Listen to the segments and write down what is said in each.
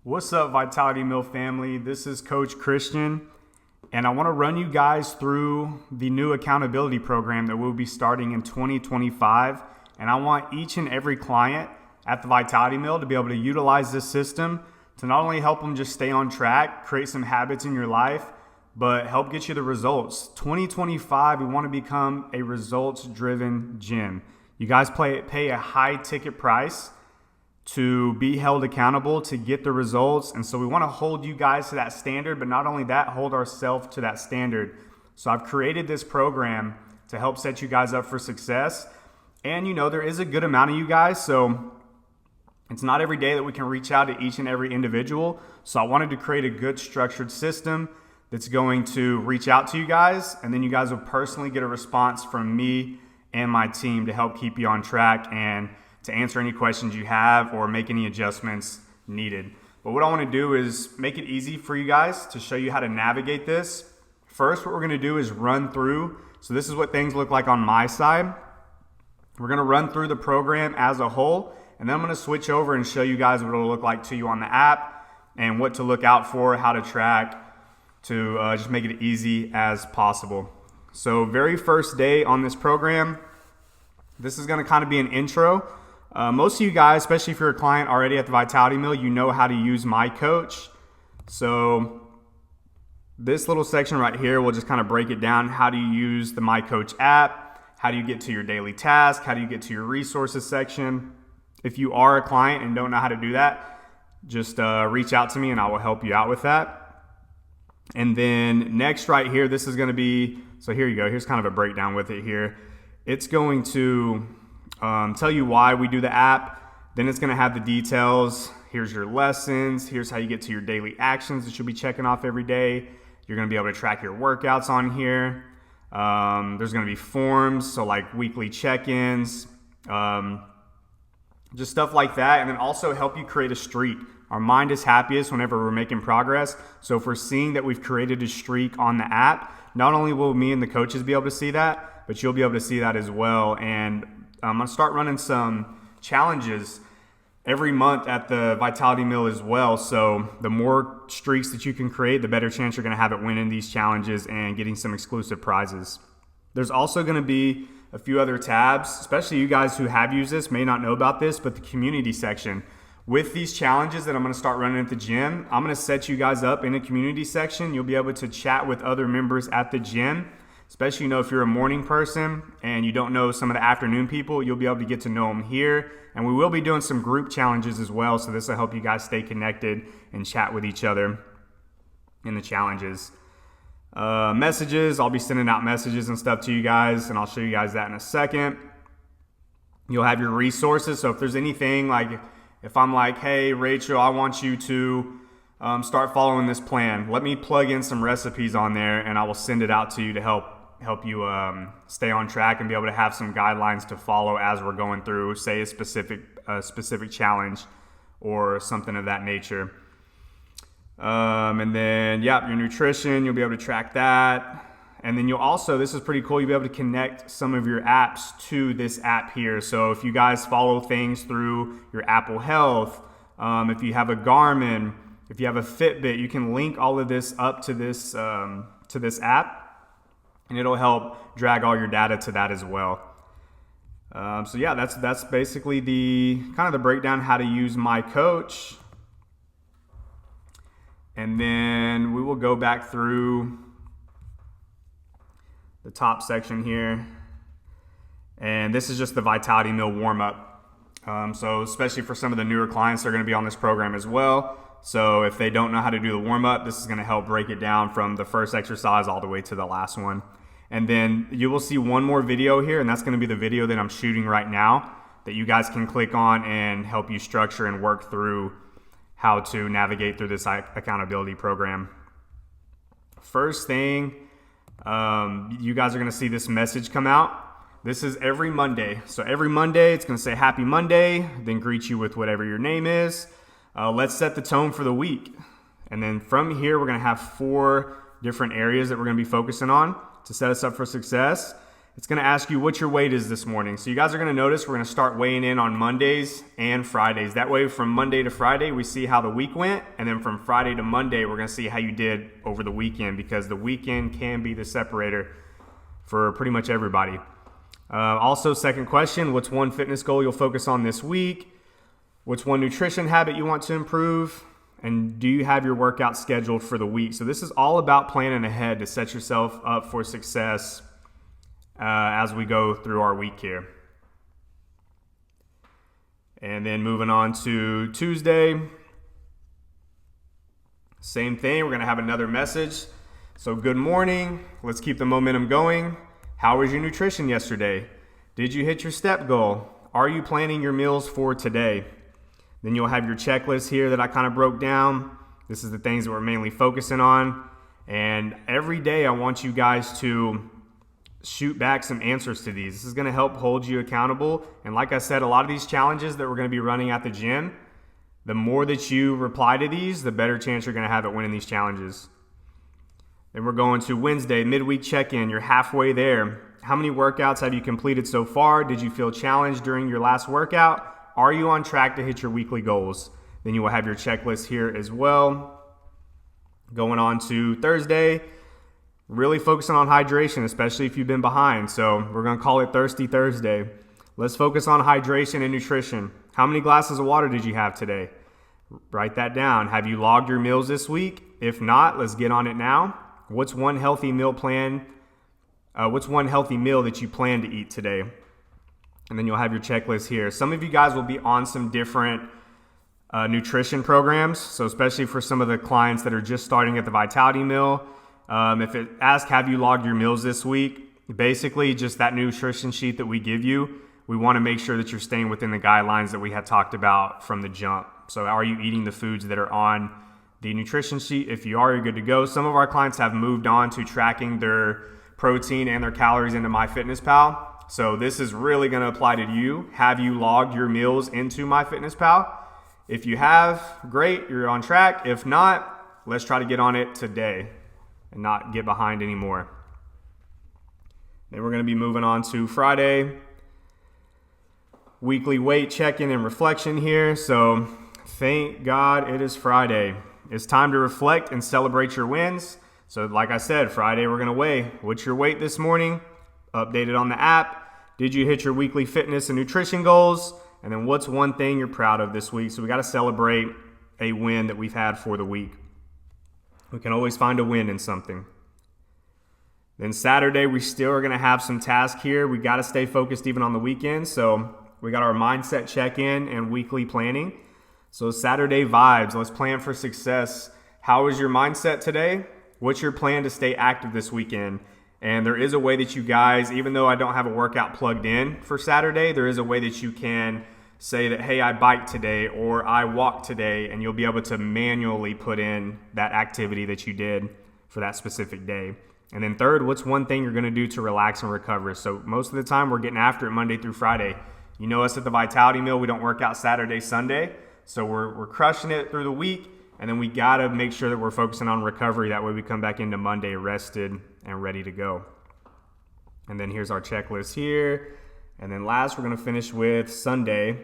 What's up, Vitality Mill family? This is Coach Christian, and I want to run you guys through the new accountability program that we'll be starting in 2025. And I want each and every client at the Vitality Mill to be able to utilize this system to not only help them just stay on track, create some habits in your life, but help get you the results. 2025, we want to become a results-driven gym. You guys pay a high ticket price to be held accountable to get the results. And so we want to hold you guys to that standard, but not only that, hold ourselves to that standard. So I've created this program to help set you guys up for success. And there is a good amount of you guys, so it's not every day that we can reach out to each and every individual. So I wanted to create a good structured system that's going to reach out to you guys, and then you guys will personally get a response from me and my team to help keep you on track and to answer any questions you have or make any adjustments needed. But what I want to do is make it easy for you guys to show you how to navigate this. First, what we're going to do is run through. So this is what things look like on my side. We're going to run through the program as a whole, and then I'm going to switch over and show you guys what it'll look like to you on the app and what to look out for, how to track, to just make it easy as possible. So very first day on this program, this is going to kind of be an intro. Most of you guys, especially if you're a client already at the Vitality Mill, you know how to use My Coach. So this little section right here will just kind of break it down. How do you use the My Coach app? How do you get to your daily task? How do you get to your resources section? If you are a client and don't know how to do that, just reach out to me and I will help you out with that. And then next right here, this is going to be, so here you go. Here's kind of a breakdown with it here. It's going to tell you why we do the app. Then it's going to have the details. Here's your lessons. Here's how you get to your daily actions that you'll be checking off every day. You're going to be able to track your workouts on here. There's going to be forms, so like weekly check-ins, just stuff like that. And then also help you create a streak. Our mind is happiest whenever we're making progress. So if we're seeing that we've created a streak on the app, not only will me and the coaches be able to see that, but you'll be able to see that as well. And I'm going to start running some challenges every month at the Vitality Mill as well. So the more streaks that you can create, the better chance you're going to have at winning these challenges and getting some exclusive prizes. There's also going to be a few other tabs, especially you guys who have used this may not know about this, but the community section. With these challenges that I'm going to start running at the gym, I'm going to set you guys up in a community section. You'll be able to chat with other members at the gym. Especially, if you're a morning person and you don't know some of the afternoon people, you'll be able to get to know them here. And we will be doing some group challenges as well. So this will help you guys stay connected and chat with each other in the challenges. Messages, I'll be sending out messages and stuff to you guys, and I'll show you guys that in a second. You'll have your resources. So if there's anything like, if I'm like, hey, Rachel, I want you to start following this plan, let me plug in some recipes on there and I will send it out to you to help you stay on track and be able to have some guidelines to follow as we're going through, say, a specific challenge or something of that nature. And then, your nutrition, you'll be able to track that. And then you'll also, this is pretty cool, you'll be able to connect some of your apps to this app here. So if you guys follow things through your Apple Health, if you have a Garmin, if you have a Fitbit, you can link all of this up to this app, and it'll help drag all your data to that as well. That's basically the kind of the breakdown how to use My Coach. And then we will go back through the top section here. And this is just the Vitality Mill warm-up. So especially for some of the newer clients, they're going to be on this program as well. So if they don't know how to do the warm-up, this is going to help break it down from the first exercise all the way to the last one. And then you will see one more video here, and that's going to be the video that I'm shooting right now that you guys can click on and help you structure and work through how to navigate through this accountability program. First thing, you guys are going to see this message come out. This is every Monday. So every Monday, it's going to say Happy Monday, then greet you with whatever your name is. Let's set the tone for the week. And then from here, we're going to have 4 different areas that we're going to be focusing on to set us up for success. It's going to ask you what your weight is this morning. So you guys are going to notice we're going to start weighing in on Mondays and Fridays. That way from Monday to Friday, we see how the week went. And then from Friday to Monday, we're going to see how you did over the weekend, because the weekend can be the separator for pretty much everybody. Also, second question, what's one fitness goal you'll focus on this week? What's one nutrition habit you want to improve? And do you have your workout scheduled for the week? So this is all about planning ahead to set yourself up for success as we go through our week here. And then moving on to Tuesday, same thing. We're going to have another message. So good morning. Let's keep the momentum going. How was your nutrition yesterday? Did you hit your step goal? Are you planning your meals for today? Then you'll have your checklist here that I kind of broke down. This is the things that we're mainly focusing on. And every day I want you guys to shoot back some answers to these. This is going to help hold you accountable. And like I said, a lot of these challenges that we're going to be running at the gym, the more that you reply to these, the better chance you're going to have at winning these challenges. Then we're going to Wednesday, midweek check-in. You're halfway there. How many workouts have you completed so far? Did you feel challenged during your last workout? Are you on track to hit your weekly goals? Then you will have your checklist here as well. Going on to Thursday, really focusing on hydration, especially if you've been behind. So we're going to call it Thirsty Thursday. Let's focus on hydration and nutrition. How many glasses of water did you have today? Write that down. Have you logged your meals this week? If not, let's get on it now. What's one healthy meal that you plan to eat today? And then you'll have your checklist here. Some of you guys will be on some different nutrition programs. So especially for some of the clients that are just starting at the Vitality Meal, if it asks, have you logged your meals this week? Basically just that nutrition sheet that we give you, we want to make sure that you're staying within the guidelines that we had talked about from the jump. So are you eating the foods that are on the nutrition sheet? If you are, you're good to go. Some of our clients have moved on to tracking their protein and their calories into MyFitnessPal. So this is really going to apply to you. Have you logged your meals into MyFitnessPal? If you have, great, you're on track. If not, let's try to get on it today and not get behind anymore. Then we're going to be moving on to Friday. Weekly weight check-in and reflection here. So thank God it is Friday. It's time to reflect and celebrate your wins. So like I said, Friday we're going to weigh. What's your weight this morning? Update it on the app. Did you hit your weekly fitness and nutrition goals? And then what's one thing you're proud of this week? So we got to celebrate a win that we've had for the week. We can always find a win in something. Then Saturday, we still are going to have some tasks here. We got to stay focused even on the weekend. So we got our mindset check-in and weekly planning. So Saturday vibes, let's plan for success. How is your mindset today? What's your plan to stay active this weekend? And there is a way that you guys, even though I don't have a workout plugged in for Saturday, there is a way that you can say that, hey, I biked today or I walked today, and you'll be able to manually put in that activity that you did for that specific day. And then third, what's one thing you're going to do to relax and recover? So most of the time we're getting after it Monday through Friday. You know us at the Vitality Meal, we don't work out Saturday, Sunday. So we're crushing it through the week. And then we got to make sure that we're focusing on recovery. That way we come back into Monday rested and ready to go. And then here's our checklist here. And then last, we're going to finish with Sunday.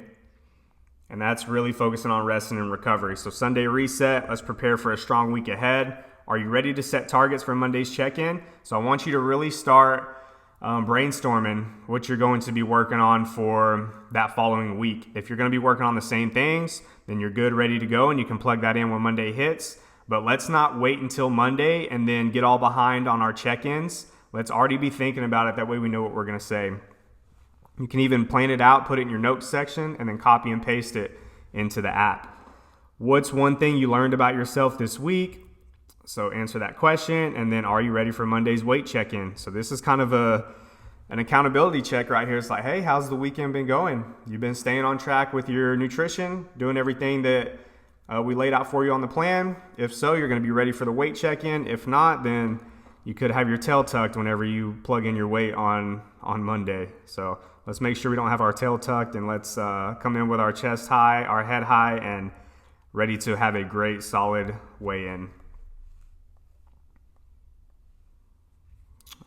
And that's really focusing on resting and recovery. So Sunday reset, let's prepare for a strong week ahead. Are you ready to set targets for Monday's check-in? So I want you to really start brainstorming what you're going to be working on for that following week. If you're going to be working on the same things, then you're good, ready to go, and you can plug that in when Monday hits. But let's not wait until Monday and then get all behind on our check-ins. Let's already be thinking about it. That way we know what we're going to say. You can even plan it out, put it in your notes section, and then copy and paste it into the app. What's one thing you learned about yourself this week? So answer that question, and then are you ready for Monday's weight check-in? So this is kind of an accountability check right here. It's like, hey, how's the weekend been going? You've been staying on track with your nutrition, doing everything that we laid out for you on the plan? If so, you're going to be ready for the weight check-in. If not, then you could have your tail tucked whenever you plug in your weight on Monday. So let's make sure we don't have our tail tucked, and let's come in with our chest high, our head high, and ready to have a great, solid weigh-in.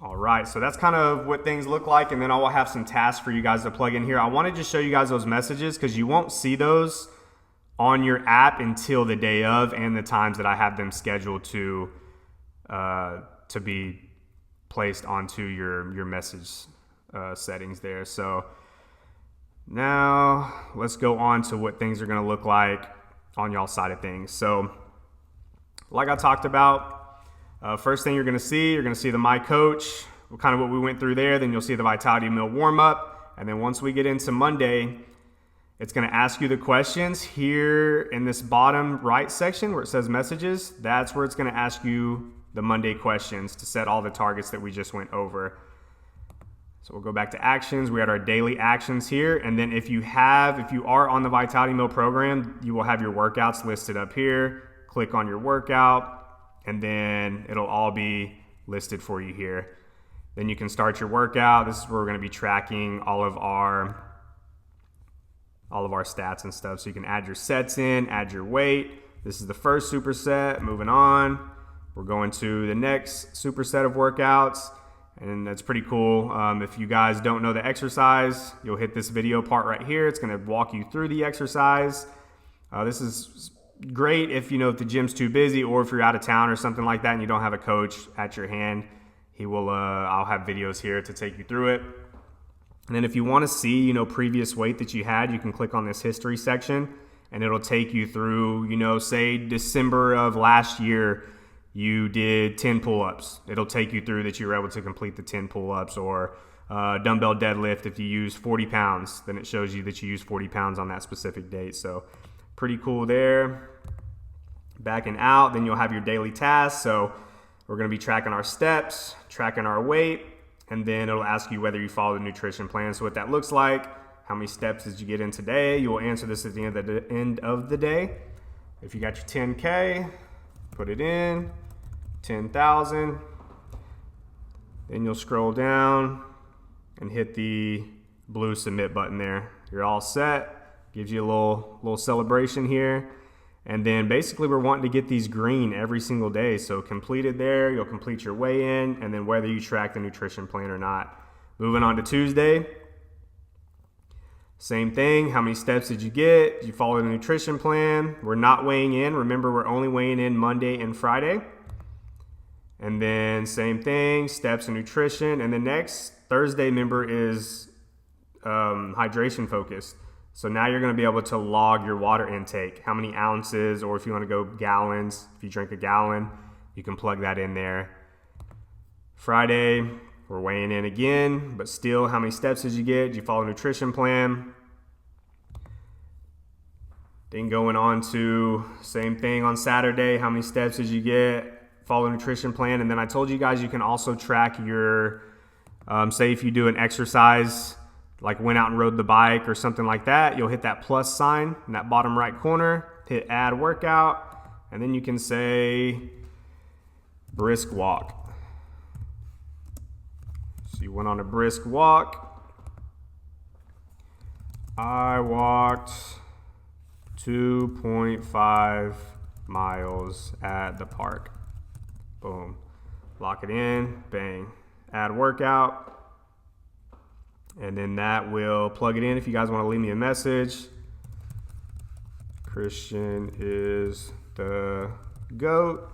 All right, so that's kind of what things look like, and then I will have some tasks for you guys to plug in here. I want to just show you guys those messages because you won't see those on your app until the day of and the times that I have them scheduled to be placed onto your message settings there. So now let's go on to what things are going to look like on y'all side of things. So like I talked about, first thing you're going to see the My Coach, kind of what we went through there. Then you'll see the Vitality Mill warm up. And then once we get into Monday, it's going to ask you the questions here in this bottom right section where it says messages. That's where it's going to ask you the Monday questions to set all the targets that we just went over. So we'll go back to actions. We had our daily actions here. And then if you are on the Vitality Mill program, you will have your workouts listed up here. Click on your workout, and then it'll all be listed for you here. Then you can start your workout. This is where we're going to be tracking all of our stats and stuff. So you can add your sets in, add your weight. This is the first superset. Moving on, we're going to the next superset of workouts, and that's pretty cool. If you guys don't know the exercise, you'll hit this video part right here. It's going to walk you through the exercise. This is great if if the gym's too busy, or if you're out of town or something like that and you don't have a coach at your hand. I'll have videos here to take you through it. And then if you want to see previous weight that you had, you can click on this history section, and it'll take you through say December of last year you did 10 pull-ups. It'll take you through that you were able to complete the 10 pull-ups, or dumbbell deadlift. If you use 40 pounds, then it shows you that you used 40 pounds on that specific date. So pretty cool there. Backing out, then you'll have your daily tasks. So we're going to be tracking our steps, tracking our weight, and then it'll ask you whether you follow the nutrition plan. So what that looks like, how many steps did you get in today? You will answer this at the end of the day. If you got your 10K, put it in, 10,000. Then you'll scroll down and hit the blue submit button there. You're all set. Gives you a little celebration here. And then basically we're wanting to get these green every single day. So completed there, you'll complete your weigh-in, and then whether you track the nutrition plan or not. Moving on to Tuesday. Same thing. How many steps did you get? Did you follow the nutrition plan? We're not weighing in. Remember, we're only weighing in Monday and Friday. And then same thing, steps and nutrition. And the next Thursday, remember, is hydration focused. So now you're going to be able to log your water intake, how many ounces, or if you want to go gallons, if you drink a gallon, you can plug that in there. Friday, we're weighing in again, but still, how many steps did you get? Did you follow a nutrition plan? Then going on to same thing on Saturday, how many steps did you get? Follow a nutrition plan. And then I told you guys you can also track your, say if you do an exercise, like went out and rode the bike or something like that, you'll hit that plus sign in that bottom right corner, hit add workout, and then you can say brisk walk. So you went on a brisk walk. I walked 2.5 miles at the park. Boom. Lock it in, bang. Add workout. And then that will plug it in if you guys want to leave me a message. Christian is the GOAT.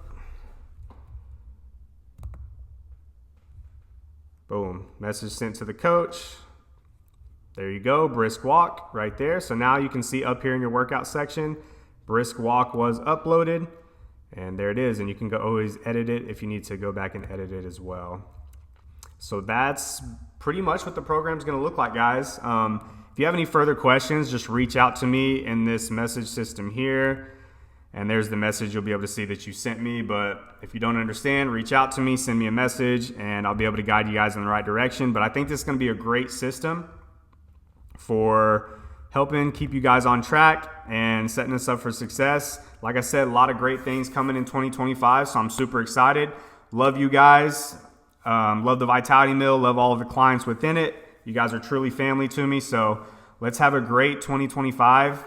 Boom. Message sent to the coach. There you go. Brisk walk right there. So now you can see up here in your workout section, brisk walk was uploaded. And there it is. And you can always edit it if you need to go back and edit it as well. So that's pretty much what the program is going to look like, guys. If you have any further questions, just reach out to me in this message system here. And there's the message you'll be able to see that you sent me. But if you don't understand, reach out to me, send me a message, and I'll be able to guide you guys in the right direction. But I think this is going to be a great system for helping keep you guys on track and setting us up for success. Like I said, a lot of great things coming in 2025, so I'm super excited. Love you guys. Love the Vitality Mill. Love all of the clients within it. You guys are truly family to me. So let's have a great 2025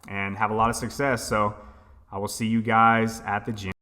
and have a lot of success. So I will see you guys at the gym.